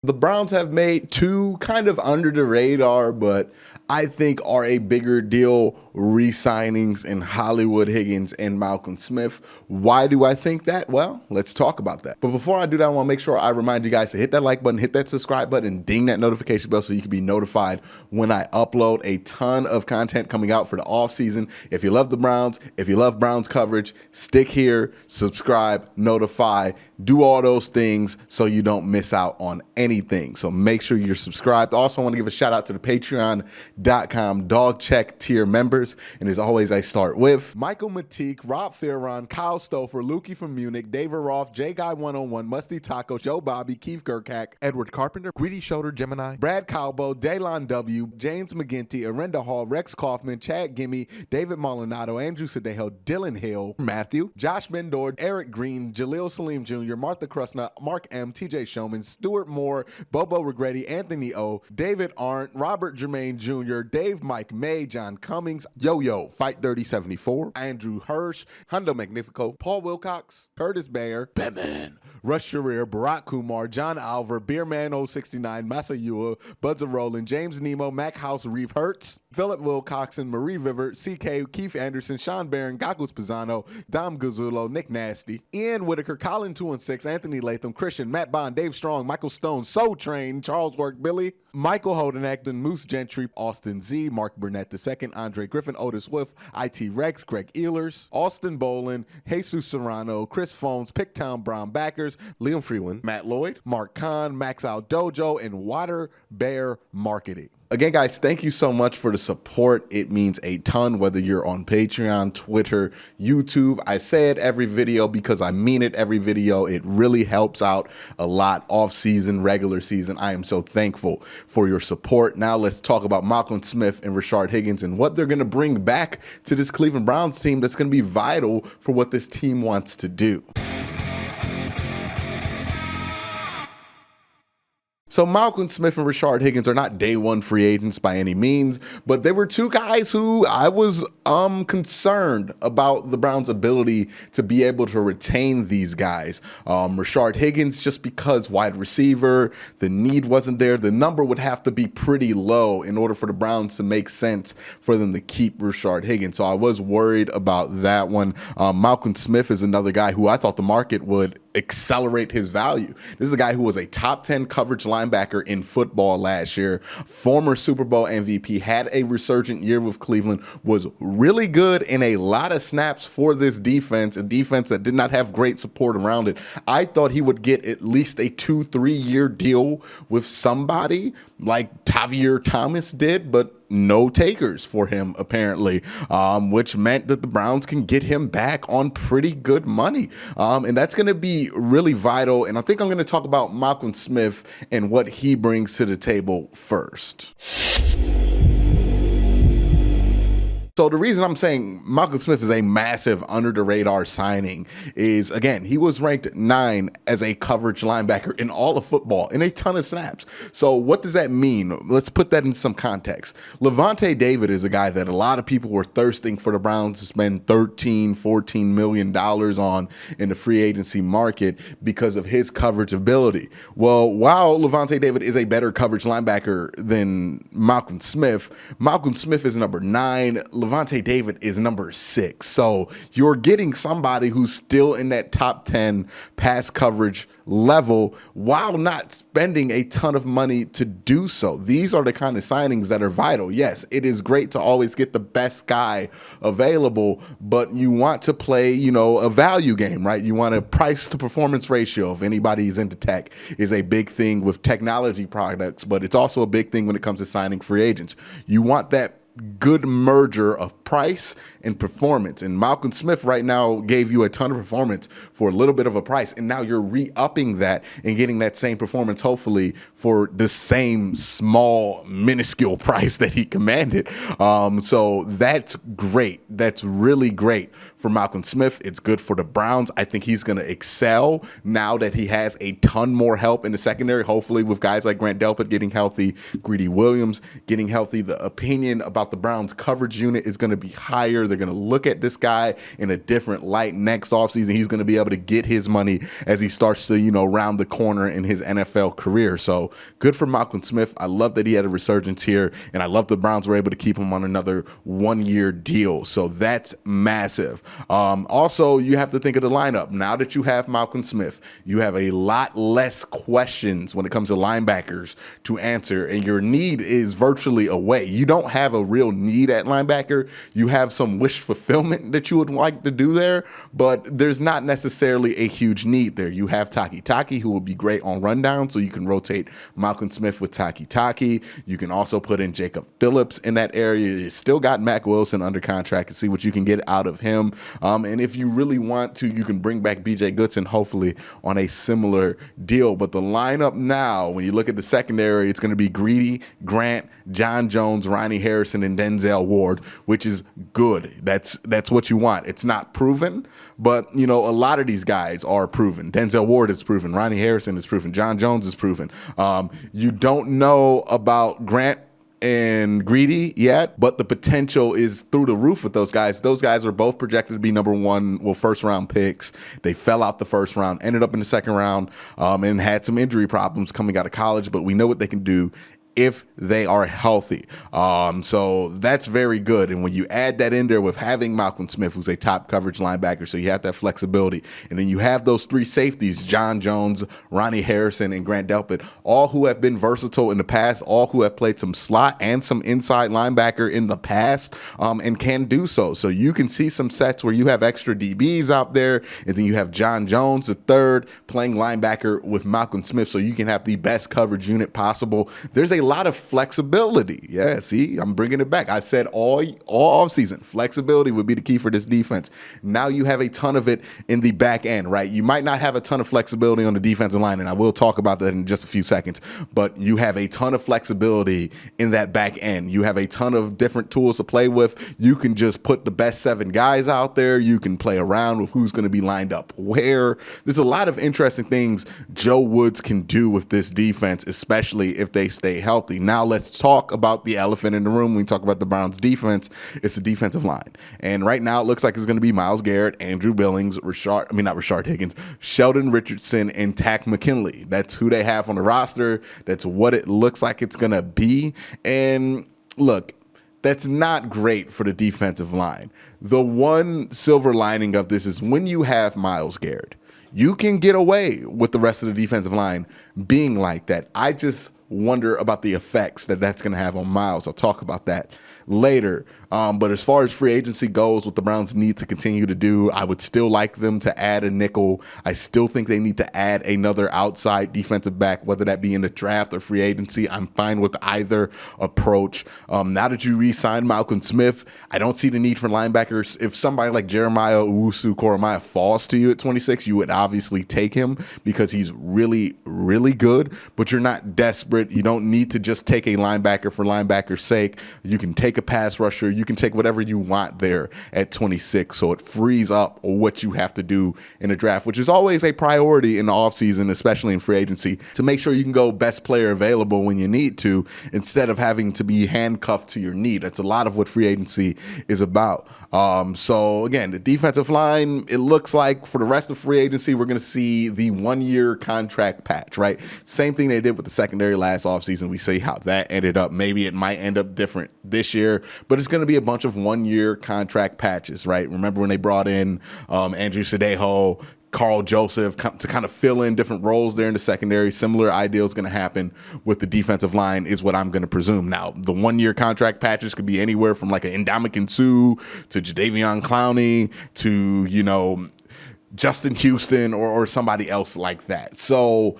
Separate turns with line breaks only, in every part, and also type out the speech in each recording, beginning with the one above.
The Browns have made two kind of under the radar, but I think are a bigger deal re-signings in Hollywood Higgins and Malcolm Smith. Why do I think that? Well, let's talk about that. But before I do that, I want to make sure I remind you guys to hit that like button, hit that subscribe button, ding that notification bell so you can be notified when I upload a ton of content coming out for the off season. If you love the Browns, if you love Browns coverage, stick here, subscribe, notify, do all those things so you don't miss out on anything. So make sure you're subscribed. Also, I want to give a shout out to the Patreon.com dog check tier members. And as always, I start with Michael Matique, Rob Farron, Kyle Stouffer, Lukey from Munich, David Roth, J Guy 101, Musty Taco, Joe Bobby, Keith Gerkak, Edward Carpenter, Greedy Shoulder Gemini, Brad Calbo, Daylon W, James McGinty, Arenda Hall, Rex Kaufman, Chad Gimme, David Molinado, Andrew Sadejo, Dylan Hill, Matthew, Josh Mendord, Eric Green, Jaleel Salim Jr., Martha Krusna, Mark M, TJ Showman, Stuart Moore, Bobo Regretti, Anthony O, David Arndt, Robert Jermaine Jr., Dave Mike May, John Cummings, Yo-Yo, Fight 3074, Andrew Hirsch, Hundo Magnifico, Paul Wilcox, Curtis Bayer, Batman, Rush Sharir, Barack Kumar, John Alver, Beerman 069, Masayua, Buds of Roland, James Nemo, Mac House, Reeve Hertz, Philip Wilcoxon, Marie Viver, CK, Keith Anderson, Sean Barron, Gakus Pisano, Dom Gazzulo, Nick Nasty, Ian Whitaker, Colin 216, Anthony Latham, Christian, Matt Bond, Dave Strong, Michael Stone, Soul Train, Charles Work, Billy, Michael Holden Acton, Moose Gentry, Austin Z, Mark Burnett II, Andre Griffin, Otis Wolf, IT Rex, Greg Ehlers, Austin Bolin, Jesus Serrano, Chris Fones, Picktown Brown Backers, Liam Freeland, Matt Lloyd, Mark Kahn, Max Out Dojo, and Water Bear Marketing. Again, guys, thank you so much for the support. It means a ton, whether you're on Patreon, Twitter, YouTube. I say it every video because I mean it every video. It really helps out a lot off season, regular season. I am so thankful for your support. Now let's talk about Malcolm Smith and Rashard Higgins and what they're going to bring back to this Cleveland Browns team that's going to be vital for what this team wants to do. So Malcolm Smith and Rashard Higgins are not day one free agents by any means, but they were two guys who I was concerned about the Browns' ability to be able to retain these guys. Rashard Higgins, just because wide receiver, the need wasn't there. The number would have to be pretty low in order for the Browns to make sense for them to keep Rashard Higgins. So I was worried about that one. Malcolm Smith is another guy who I thought the market would accelerate his value. This is a guy who was a top 10 coverage linebacker in football last year, former Super Bowl MVP, had a resurgent year with Cleveland, was really good in a lot of snaps for this defense, a defense that did not have great support around it. I thought he would get at least a 2-3 year deal with somebody like Tavier Thomas did, but no takers for him apparently, which meant that the Browns can get him back on pretty good money. And that's going to be really vital. And I think I'm going to talk about Malcolm Smith and what he brings to the table first. So the reason I'm saying Malcolm Smith is a massive under the radar signing is, again, he was ranked 9 as a coverage linebacker in all of football in a ton of snaps. So what does that mean? Let's put that in some context. Lavonte David is a guy that a lot of people were thirsting for the Browns to spend $13-14 million on in the free agency market because of his coverage ability. Well, while Lavonte David is a better coverage linebacker than Malcolm Smith is number 9. Lavonte David is number 6. So you're getting somebody who's still in that top 10 pass coverage level while not spending a ton of money to do so. These are the kind of signings that are vital. Yes, it is great to always get the best guy available, but you want to play, a value game, right? You want a price to performance ratio. If anybody's into tech, is a big thing with technology products, but it's also a big thing when it comes to signing free agents. You want that good merger of price and performance. And Malcolm Smith right now gave you a ton of performance for a little bit of a price. And now you're re-upping that and getting that same performance, hopefully, for the same small, minuscule price that he commanded. So that's great. That's really great for Malcolm Smith. It's good for the Browns. I think he's going to excel now that he has a ton more help in the secondary, hopefully with guys like Grant Delpit getting healthy, Greedy Williams getting healthy. The opinion about the Browns coverage unit is going to be higher. They're going to look at this guy in a different light next offseason. He's going to be able to get his money as he starts to, round the corner in his NFL career. So good for Malcolm Smith. I love that he had a resurgence here, and I love the Browns were able to keep him on another 1-year deal. So that's massive. Also, you have to think of the lineup. Now that you have Malcolm Smith, you have a lot less questions when it comes to linebackers to answer, and your need is virtually away. You don't have a real need at linebacker. You have some wish fulfillment that you would like to do there, but there's not necessarily a huge need there. You have Taki, who will be great on rundown, so you can rotate Malcolm Smith with Taki. You can also put in Jacob Phillips in that area. You still got Mac Wilson under contract and see what you can get out of him. And if you really want to, you can bring back BJ Goodson, hopefully on a similar deal. But the lineup now, when you look at the secondary, it's going to be Greedy, Grant, John Jones, Ronnie Harrison, and Denzel Ward, which is good. That's what you want. It's not proven, but a lot of these guys are proven. Denzel Ward is proven. Ronnie Harrison is proven. John Jones is proven. You don't know about Grant and Greedy yet, but the potential is through the roof with those guys. Those guys are both projected to be first round picks. They fell out the first round, ended up in the second round, and had some injury problems coming out of college, but we know what they can do if they are healthy. So that's very good. And when you add that in there with having Malcolm Smith, who's a top coverage linebacker, so you have that flexibility. And then you have those three safeties, John Jones, Ronnie Harrison, and Grant Delpit, all who have been versatile in the past, all who have played some slot and some inside linebacker in the past, and can do so. So you can see some sets where you have extra DBs out there, and then you have John Jones, the third, playing linebacker with Malcolm Smith, so you can have the best coverage unit possible. There's a lot of flexibility. Yeah, see, I'm bringing it back. I said all offseason, flexibility would be the key for this defense. Now you have a ton of it in the back end, right? You might not have a ton of flexibility on the defensive line, and I will talk about that in just a few seconds, but you have a ton of flexibility in that back end. You have a ton of different tools to play with. You can just put the best 7 guys out there. You can play around with who's going to be lined up where. There's a lot of interesting things Joe Woods can do with this defense, especially if they stay healthy. Now let's talk about the elephant in the room. When we talk about the Browns defense, it's the defensive line. And right now it looks like it's going to be Myles Garrett, Andrew Billings, Higgins, Sheldon Richardson, and Tack McKinley. That's who they have on the roster. That's what it looks like it's going to be. And look, that's not great for the defensive line. The one silver lining of this is when you have Myles Garrett, you can get away with the rest of the defensive line being like that. I just wonder about the effects that's going to have on Myles. I'll talk about that later. But as far as free agency goes, what the Browns need to continue to do, I would still like them to add a nickel. I still think they need to add another outside defensive back, whether that be in the draft or free agency. I'm fine with either approach. Now that you re-signed Malcolm Smith, I don't see the need for linebackers. If somebody like Jeremiah Owusu-Koramoah falls to you at 26, you would obviously take him because he's really, really good, but you're not desperate. You don't need to just take a linebacker for linebacker's sake. You can take a pass rusher. You can take whatever you want there at 26, so it frees up what you have to do in a draft, which is always a priority in the offseason, especially in free agency, to make sure you can go best player available when you need to, instead of having to be handcuffed to your need. That's a lot of what free agency is about. So again, the defensive line, it looks like for the rest of free agency, we're going to see the 1-year contract patch, right? Same thing they did with the secondary last offseason. We see how that ended up. Maybe it might end up different this year, but it's going to be a bunch of 1-year contract patches, right? Remember when they brought in Andrew Sadejo, Carl Joseph to kind of fill in different roles there in the secondary. Similar idea is going to happen with the defensive line is what I'm going to presume. Now, the 1-year contract patches could be anywhere from like an Ndamukong Suh to Jadeveon Clowney to, Justin Houston or somebody else like that. So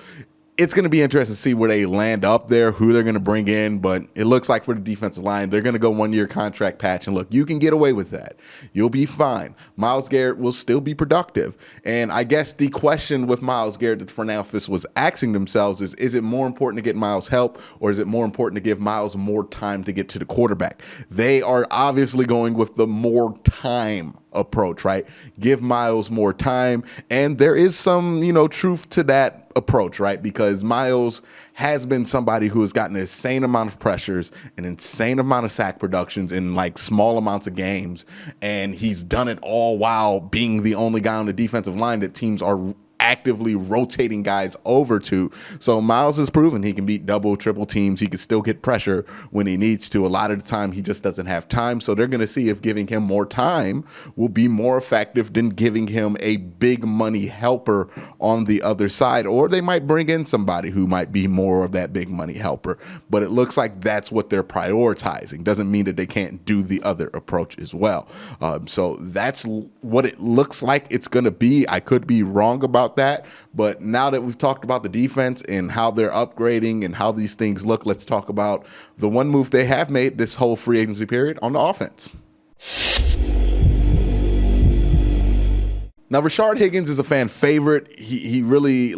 it's going to be interesting to see where they land up there, who they're going to bring in, but it looks like for the defensive line, they're going to go 1-year contract patch, and look, you can get away with that. You'll be fine. Myles Garrett will still be productive, and I guess the question with Myles Garrett that front office was asking themselves is it more important to get Myles help, or is it more important to give Myles more time to get to the quarterback? They are obviously going with the more time approach, right? Give Miles more time. And there is some, truth to that approach, right? Because Miles has been somebody who has gotten an insane amount of pressures, an insane amount of sack productions in like small amounts of games. And he's done it all while being the only guy on the defensive line that teams are actively rotating guys over to. So Miles has proven he can beat double, triple teams. He can still get pressure when he needs to. A lot of the time, he just doesn't have time. So they're going to see if giving him more time will be more effective than giving him a big money helper on the other side. Or they might bring in somebody who might be more of that big money helper. But it looks like that's what they're prioritizing. Doesn't mean that they can't do the other approach as well. So that's what it looks like it's going to be. I could be wrong about that, but now that we've talked about the defense and how they're upgrading and how these things look, let's talk about the one move they have made this whole free agency period on the offense. Now, Rashard Higgins is a fan favorite. He really,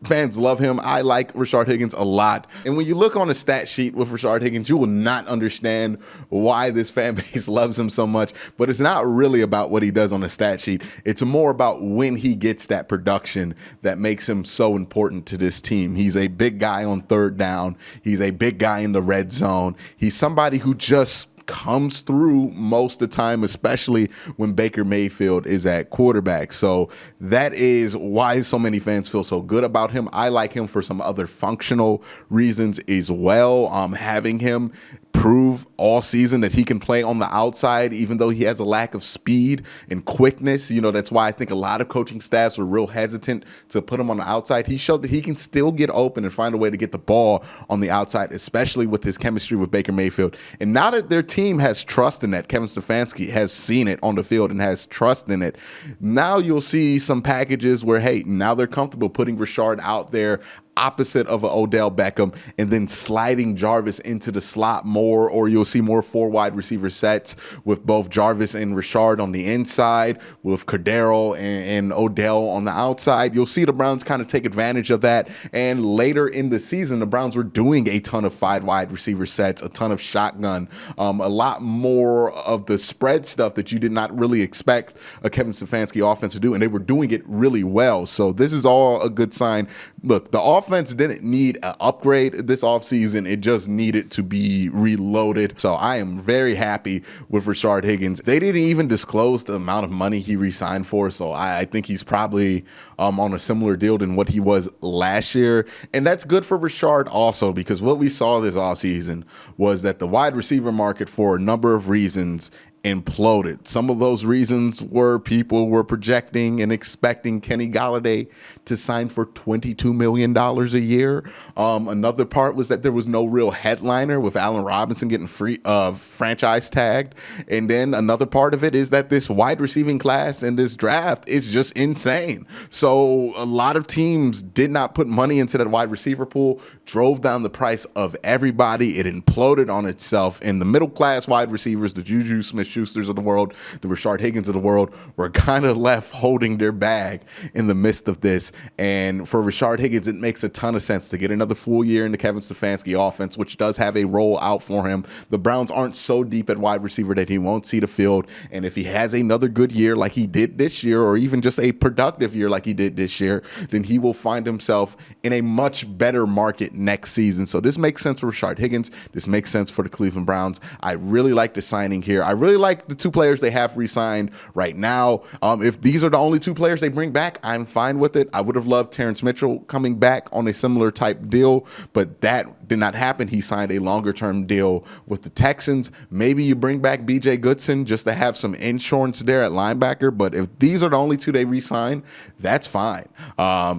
fans love him. I like Rashard Higgins a lot. And when you look on the stat sheet with Rashard Higgins, you will not understand why this fan base loves him so much. But it's not really about what he does on the stat sheet. It's more about when he gets that production that makes him so important to this team. He's a big guy on third down. He's a big guy in the red zone. He's somebody who just comes through most of the time, especially when Baker Mayfield is at quarterback. So that is why so many fans feel so good about him. I like him for some other functional reasons as well. Having him prove all season that he can play on the outside, even though he has a lack of speed and quickness. That's why I think a lot of coaching staffs were real hesitant to put him on the outside. He showed that he can still get open and find a way to get the ball on the outside, especially with his chemistry with Baker Mayfield. And now that their team has trust in that, Kevin Stefanski has seen it on the field and has trust in it. Now you'll see some packages where, hey, now they're comfortable putting Rashard out there opposite of an Odell Beckham and then sliding Jarvis into the slot more, or you'll see more four wide receiver sets with both Jarvis and Rashard on the inside, with Cordero and Odell on the outside. You'll see the Browns kind of take advantage of that. And later in the season, the Browns were doing a ton of five wide receiver sets, a ton of shotgun, a lot more of the spread stuff that you did not really expect a Kevin Stefanski offense to do, and they were doing it really well. So this is all a good sign. Look, the offense didn't need an upgrade this offseason. It just needed to be reloaded. So I am very happy with Rashard Higgins. They didn't even disclose the amount of money he re-signed for. So I think he's probably on a similar deal than what he was last year. And that's good for Rashard also, because what we saw this offseason was that the wide receiver market, for a number of reasons, imploded. Some of those reasons were people were projecting and expecting Kenny Golladay to sign for $22 million a year. Another part was that there was no real headliner, with Allen Robinson getting franchise tagged. And then another part of it is that this wide receiving class in this draft is just insane. So a lot of teams did not put money into that wide receiver pool, drove down the price of everybody. It imploded on itself. And the middle class wide receivers, the Juju Smith-Schusters of the world, the Rashard Higgins of the world, were kind of left holding their bag in the midst of this. And for Rashard Higgins, it makes a ton of sense to get another full year in the Kevin Stefanski offense, which does have a role out for him. The Browns aren't so deep at wide receiver that he won't see the field. And if he has another good year like he did this year, or even just a productive year like he did this year, then he will find himself in a much better market next season. So this makes sense for Rashard Higgins. This makes sense for the Cleveland Browns. I really like the signing here. I really like the two players they have re-signed right now. If these are the only two players they bring back, I'm fine with it. I would have loved Terrence Mitchell coming back on a similar type deal, but that did not happen. He signed a longer term deal with the Texans. Maybe you bring back BJ Goodson just to have some insurance there at linebacker. But if these are the only two they re-sign, that's fine,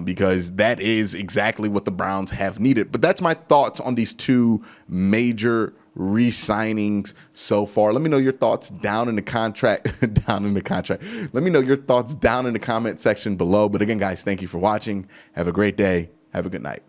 because that is exactly what the Browns have needed. But that's my thoughts on these two major re-signings so far. Let me know your thoughts down in the Let me know your thoughts down in the comment section below. But again, guys, thank you for watching. Have a great day. Have a good night.